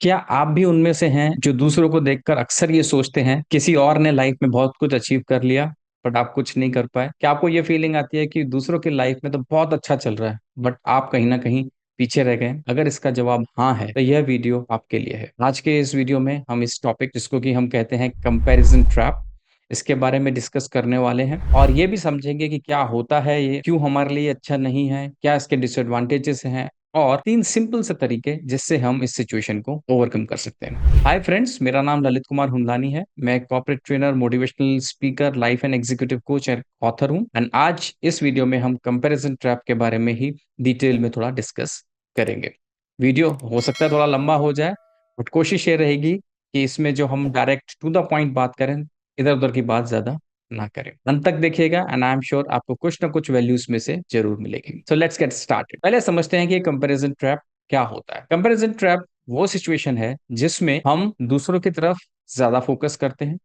क्या आप भी उनमें से हैं जो दूसरों को देखकर अक्सर ये सोचते हैं किसी और ने लाइफ में बहुत कुछ अचीव कर लिया बट आप कुछ नहीं कर पाए? क्या आपको ये फीलिंग आती है कि दूसरों की लाइफ में तो बहुत अच्छा चल रहा है बट आप कहीं ना कहीं पीछे रह गए? अगर इसका जवाब हाँ है तो यह वीडियो आपके लिए है। आज के इस वीडियो में हम इस टॉपिक जिसको कि हम कहते हैं कंपैरिजन ट्रैप, इसके बारे में डिस्कस करने वाले हैं और ये भी समझेंगे कि क्या होता है ये, क्यों हमारे लिए अच्छा नहीं है, क्या इसके डिसएडवांटेजेस हैं और तीन सिंपल से तरीके जिससे हम इस सिचुएशन को ओवरकम कर सकते हैं। हाय फ्रेंड्स, मेरा नाम ललित कुमार हुंदानी है। मैं एक corporate trainer, motivational speaker, life and executive coach और ऑथर हूं। एंड आज इस वीडियो में हम कंपैरिजन ट्रैप के बारे में ही डिटेल में थोड़ा डिस्कस करेंगे। वीडियो हो सकता है थोड़ा लंबा हो जाए बट कोशिश ये रहेगी कि इसमें जो हम डायरेक्ट टू द पॉइंट बात करें, इधर उधर की बात ज्यादा ना करें। अंत तक देखिएगा एंड आई एम श्योर आपको कुछ ना कुछ वैल्यूज में से जरूर मिलेगी। So let's get started. पहले समझते हैं कि कंपैरिजन ट्रैप क्या होता है। कंपैरिजन ट्रैप वो सिचुएशन है जिसमें हम दूसरों की तरफ ज्यादा फोकस करते हैं,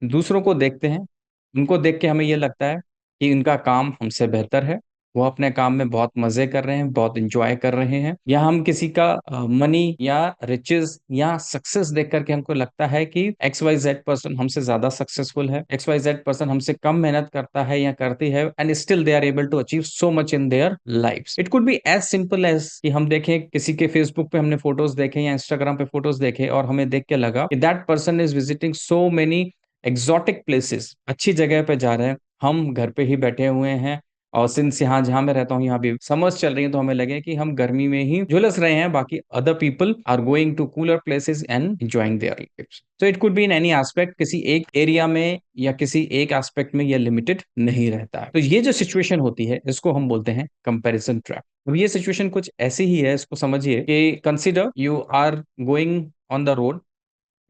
दूसरों को देखते हैं, उनको देख के हमें ये लगता है कि इनका काम हमसे बेहतर है, वो अपने काम में बहुत मजे कर रहे हैं, बहुत इंजॉय कर रहे हैं। या हम किसी का मनी या रिचेस या सक्सेस देख करके हमको लगता है कि एक्स वाई जेड पर्सन हमसे ज्यादा सक्सेसफुल है, एक्स वाई जेड पर्सन हमसे कम मेहनत करता है या करती है and still they are able to achieve so much in their life. It could be as simple as कि हम देखें किसी के फेसबुक पे हमने फोटोज देखे या इंस्टाग्राम पे फोटोज देखे और हमें देख के लगा कि that person is visiting so many exotic places, अच्छी जगह पे जा रहे हैं, हम घर पे ही बैठे हुए हैं। और सिंस यहाँ जहाँ मैं रहता हूँ यहाँ भी समर्स चल रही है तो हमें लगे कि हम गर्मी में ही झुलस रहे हैं, बाकी other people are going to cooler places and enjoying their life. So it could be in any aspect, किसी एक एरिया में या किसी एक एस्पेक्ट में ये लिमिटेड नहीं रहता है। तो ये जो सिचुएशन होती है इसको हम बोलते हैं कंपैरिजन ट्रैप। अब ये सिचुएशन कुछ ऐसी ही है, इसको समझिए कि consider you are going on the road,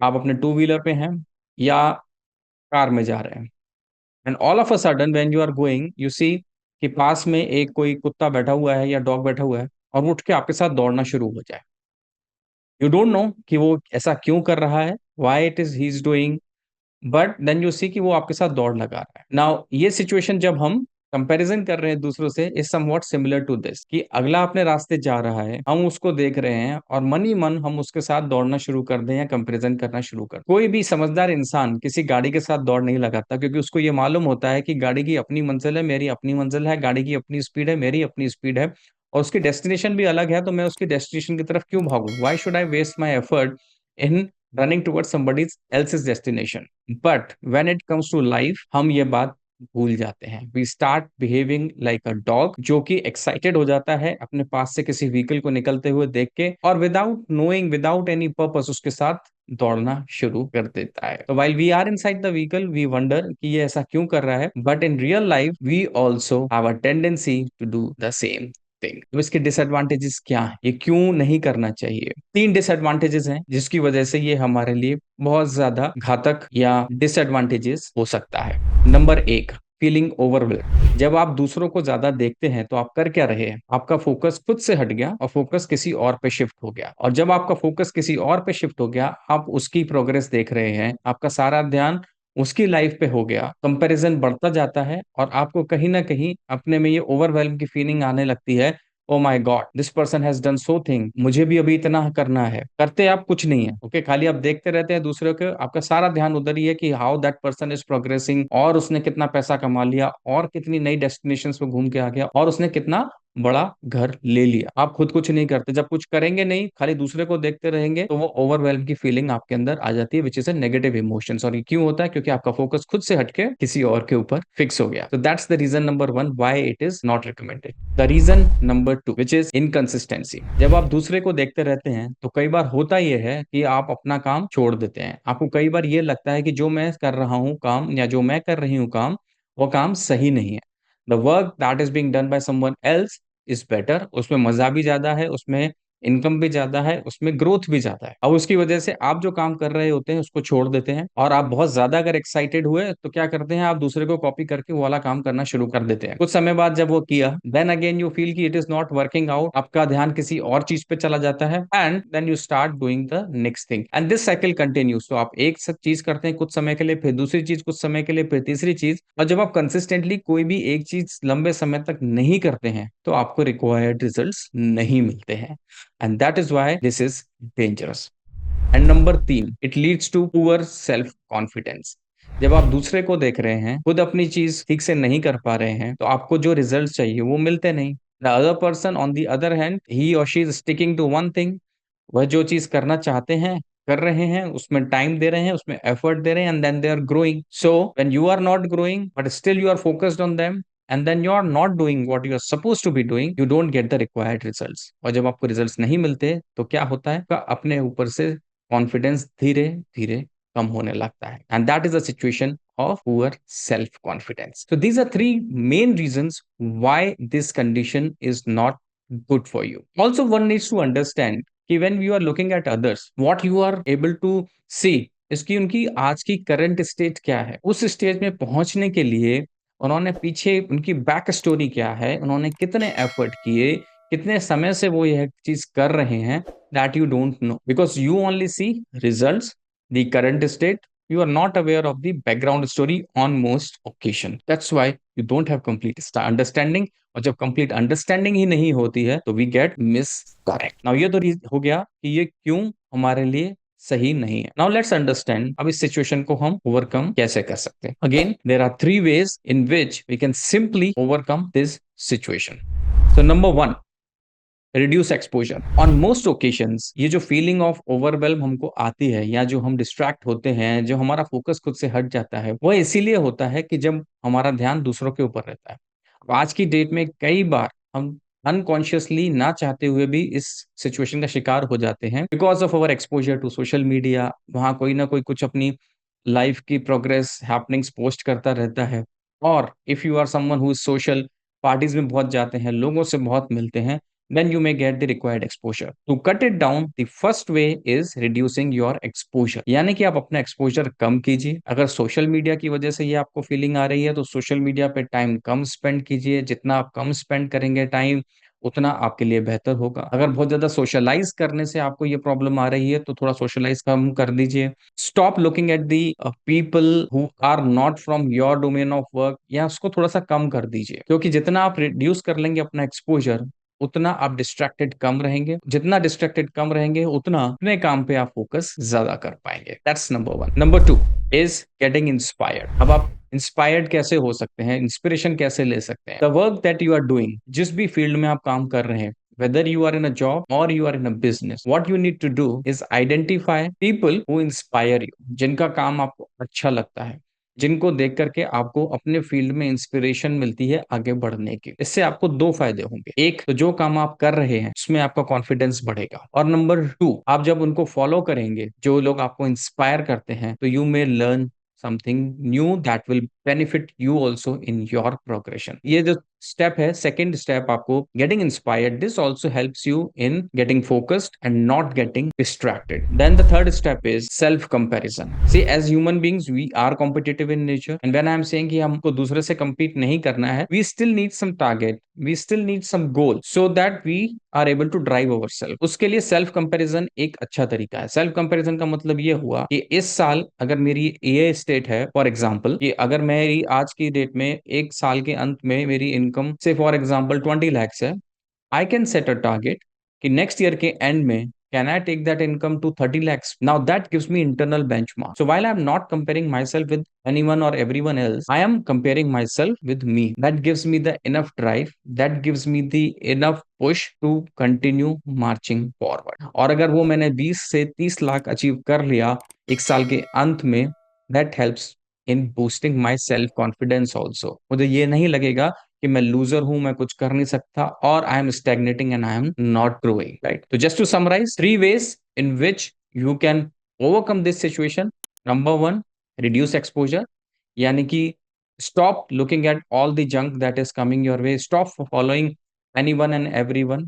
आप अपने टू व्हीलर पे हैं या कार में जा रहे हैं and all of a sudden when you are going you see कि पास में एक कोई कुत्ता बैठा हुआ है या डॉग बैठा हुआ है और वो उठ के आपके साथ दौड़ना शुरू हो जाए। यू डोंट नो कि वो ऐसा क्यों कर रहा है, why it is he is doing, but then you see कि वो आपके साथ दौड़ लगा रहा है। नाउ ये सिचुएशन जब हम कंपैरिजन कर रहे हैं दूसरों से is somewhat similar to this कि अगला अपने रास्ते जा रहा है, हम उसको देख रहे हैं और मन ही मन हम उसके साथ दौड़ना शुरू कर दें या कंपैरिजन करना शुरू कर। कोई भी समझदार इंसान किसी गाड़ी के साथ दौड़ नहीं लगाता क्योंकि उसको ये मालूम होता है कि गाड़ी की अपनी मंजिल है, मेरी अपनी मंजिल है, गाड़ी की अपनी स्पीड है, मेरी अपनी स्पीड है और उसकी डेस्टिनेशन भी अलग है, तो मैं उसकी डेस्टिनेशन की तरफ क्यों भागूं? Why should I waste my effort in running towards somebody else's destination? But when it comes to life हम ये बात भूल जाते हैं। We start behaving like a dog जो कि एक्साइटेड हो जाता है अपने पास से किसी व्हीकल को निकलते हुए देख के और without knowing, without any purpose उसके साथ दौड़ना शुरू कर देता है। तो while we are inside the vehicle we wonder कि ये ऐसा क्यों कर रहा है, but in real life we also have a tendency to do the same thing. तो इसके डिसएडवांटेजेस क्या है, ये क्यों नहीं करना चाहिए? तीन डिसएडवांटेजेस हैं जिसकी वजह से ये हमारे लिए बहुत ज्यादा घातक या डिसएडवांटेजेस हो सकता है। नंबर एक, फीलिंग ओवरवेल्म। जब आप दूसरों को ज्यादा देखते हैं तो आप कर क्या रहे हैं? आपका फोकस खुद से हट गया और फोकस किसी और पे शिफ्ट हो गया, और जब आपका फोकस किसी और पे शिफ्ट हो गया आप उसकी प्रोग्रेस देख रहे हैं, आपका सारा ध्यान उसकी लाइफ पे हो गया, कंपैरिजन बढ़ता जाता है और आपको कहीं ना कहीं अपने में ये ओवरवेल्म की फीलिंग आने लगती है। Oh my God, this person has done so thing, मुझे भी अभी इतना करना है। करते आप कुछ नहीं है, ओके, खाली आप देखते रहते हैं दूसरों के, आपका सारा ध्यान उधर ही है कि how that person is progressing, और उसने कितना पैसा कमा लिया और कितनी नई डेस्टिनेशंस पे घूम के आ गया और उसने कितना बड़ा घर ले लिया। आप खुद कुछ नहीं करते, जब कुछ करेंगे नहीं, खाली दूसरे को देखते रहेंगे, तो वो ओवरवेल्म की फीलिंग आपके अंदर आ जाती है, which is a negative emotions. और ये क्यों होता है? क्योंकि आपका फोकस खुद से हटके किसी और के ऊपर फिक्स हो गया। तो that's the reason number one why it is not recommended. The reason number two which is inconsistency. जब आप दूसरे को देखते रहते हैं तो कई बार होता यह है कि आप अपना काम छोड़ देते हैं। आपको कई बार ये लगता है कि जो मैं कर रहा हूँ काम या जो मैं कर रही हूँ काम, वो काम सही नहीं है। The work that is being done by someone else is better, उसमें मजा भी ज्यादा है, उसमें इनकम भी ज्यादा है, उसमें ग्रोथ भी ज्यादा है। और उसकी वजह से आप जो काम कर रहे होते हैं उसको छोड़ देते हैं और आप बहुत ज्यादा अगर एक्साइटेड हुए तो क्या करते हैं, आप दूसरे को कॉपी करके वो वाला काम करना शुरू कर देते हैं। कुछ समय बाद जब वो किया, देन अगेन यू फील कि it is not working out, आपका ध्यान किसी और चीज पे चला जाता है and then you start doing the next thing and this cycle continues. तो आप एक सब चीज करते हैं कुछ समय के लिए, फिर दूसरी चीज कुछ समय के लिए, फिर तीसरी चीज, और जब आप कंसिस्टेंटली कोई भी एक चीज लंबे समय तक नहीं करते हैं तो आपको रिक्वायर्ड रिजल्ट्स नहीं मिलते हैं and that is why this is dangerous. And number तीन, it leads to poor self confidence. जब आप दूसरे को देख रहे हैं, खुद अपनी चीज ठीक से नहीं कर पा रहे हैं, तो आपको जो रिजल्ट चाहिए वो मिलते नहीं। The other person on the other hand, he or she is sticking to one thing. वह जो चीज करना चाहते हैं कर रहे हैं, उसमें टाइम दे रहे हैं, उसमें एफर्ट दे रहे हैं, and then they are growing. So when you are not growing but still you are focused on them, and then you are not doing what you are suppose to be doing, you don't get the required results. और जब आपको results नहीं मिलते तो क्या होता है, का अपने ऊपर से कॉन्फिडेंस धीरे धीरे कम होने लगता है, and that is a situation of poor self confidence. So these are three main reasons why this condition is not good for you. Also, one needs to understand कि when you are looking at others, what you are able to see इसकी उनकी आज की current state क्या है। उस stage में पहुंचने के लिए उन्होंने पीछे उनकी बैक स्टोरी क्या है, उन्होंने कितने एफर्ट किए, कितने समय से वो यह चीज कर रहे हैं, that you don't know, because you only C results, the current state, you are not aware of the background story on most occasion. That's why you don't have complete understanding. और जब कंप्लीट अंडरस्टैंडिंग ही नहीं होती है तो we get miss correct. Now ये तो हो गया कि ये क्यों हमारे लिए सही नहीं है। नाउ लेट्स अंडरस्टैंड अब इस सिचुएशन को हम ओवरकम कैसे कर सकते हैं। Again there are three ways in which we can simply overcome this situation. So number one, reduce exposure. On most occasions ये जो फीलिंग ऑफ ओवरवेल्म हमको आती है, या जो हम डिस्ट्रैक्ट होते हैं, जो हमारा फोकस खुद से हट जाता है, वो इसीलिए होता है कि जब हमारा ध्यान दूसरों के ऊपर रहता है। अब आज की डेट में कई बार हम अनकॉन्शियसली ना चाहते हुए भी इस सिचुएशन का शिकार हो जाते हैं, because of our exposure to social media. वहाँ कोई ना कोई कुछ अपनी लाइफ की प्रोग्रेस हैपनिंग्स पोस्ट करता रहता है। और if you are someone who is social, parties में बहुत जाते हैं, लोगों से बहुत मिलते हैं, then you may get the required exposure. To cut it down, the first way is reducing your exposure. यानी कि आप अपना एक्सपोजर कम कीजिए। अगर सोशल मीडिया की वजह से ये आपको फीलिंग आ रही है तो सोशल मीडिया पे टाइम कम स्पेंड कीजिए। जितना आप कम स्पेंड करेंगे टाइम, उतना आपके लिए बेहतर होगा। अगर बहुत ज्यादा सोशलाइज करने से आपको ये प्रॉब्लम आ रही है तो थोड़ा सोशलाइज कम कर दीजिए। Stop looking at the people who are not from your domain of work, या उसको थोड़ा सा कम कर दीजिए, क्योंकि जितना आप रिड्यूस कर लेंगे अपना एक्सपोजर, उतना आप डिस्ट्रैक्टेड कम रहेंगे। जितना डिस्ट्रैक्टेड कम रहेंगे, उतना अपने काम पे आप फोकस ज्यादा कर पाएंगे। That's number one. Number two is getting inspired. अब आप इंस्पायर्ड कैसे हो सकते हैं, इंस्पिरेशन कैसे ले सकते हैं। The work that you are doing, जिस भी फील्ड में आप काम कर रहे हैं, whether you are in a job or you are in a business, what you need to do is identify people who inspire you, जिनका काम आपको अच्छा लगता है, जिनको देख करके आपको अपने फील्ड में इंस्पिरेशन मिलती है आगे बढ़ने की। इससे आपको दो फायदे होंगे। एक तो जो काम आप कर रहे हैं उसमें आपका कॉन्फिडेंस बढ़ेगा, और नंबर टू, आप जब उनको फॉलो करेंगे, जो लोग आपको इंस्पायर करते हैं, तो you may learn something new that will benefit you also in your progression. ये जो स्टेप है, सेकेंड स्टेप, आपको getting inspired, this also helps you in getting focused and not getting distracted. Then the third step is self comparison. See, as human beings we are competitive in nature, and when I am saying कि हमको दूसरे से compete नहीं करना है, we still need some target, we still need some goal, so that we are able to drive our self. उसके लिए self comparison एक अच्छा तरीका है। सेल्फ कंपैरिजन का मतलब ये हुआ कि इस साल अगर मेरी ये स्टेट है, फॉर एग्जांपल, कि अगर मेरी आज की डेट में एक साल के अंत में मेरी इनकम से फॉर एग्जांपल 20 lakhs है, I can set a target कि next year के end में can I take that income to 30 lakhs? Now that gives me internal benchmark. So while I'm not comparing myself with anyone or everyone else, I am comparing myself with me. That gives me the enough drive, that gives me the enough push to continue marching forward. और अगर वो मैंने 20 से 30 lakh achieve कर लिया एक साल के अंत में, that helps in boosting my self confidence also. मुझे ये नहीं लगेगा कि मैं लूजर हूं, मैं कुछ कर नहीं सकता, और I am stagnating and I am not growing, right. तो just to summarise, three ways in which you can overcome this situation. Number one, reduce exposure, यानी कि stop looking at all the junk that is coming your way, stop following anyone and everyone.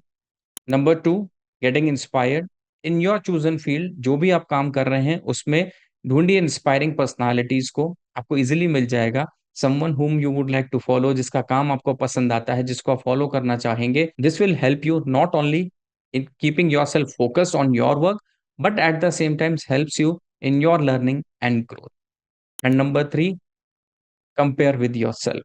Number two, getting inspired in your chosen field. जो भी आप काम कर रहे हैं उसमें ढूंढिए इंस्पायरिंग पर्सनालिटीज को, आपको इजिली मिल जाएगा। Someone whom you would like to follow, जिसका काम आपको पसंद आता है, जिसको आप फॉलो करना चाहेंगे। This will help you not only in keeping your self focused on your work, but at the same times helps you in your learning and growth. And number three, compare with your self.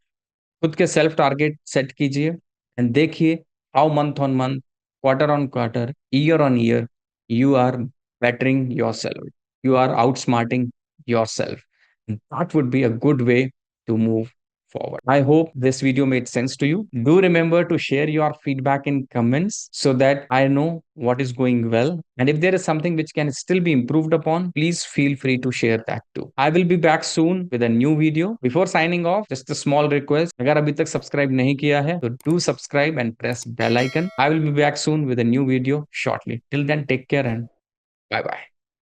खुद के self target set कीजिए and देखिए how month on month, quarter on quarter, year on year you are bettering yourself. You are outsmarting yourself. And that would be a good way to move forward. I hope this video made sense to you. Do remember to share your feedback in comments so that I know what is going well. And if there is something which can still be improved upon, please feel free to share that too. I will be back soon with a new video. Before signing off, just a small request. अगर अभी तक subscribe नहीं किया है तो do subscribe and press bell icon. I will be back soon with a new video shortly. Till then, take care and bye bye.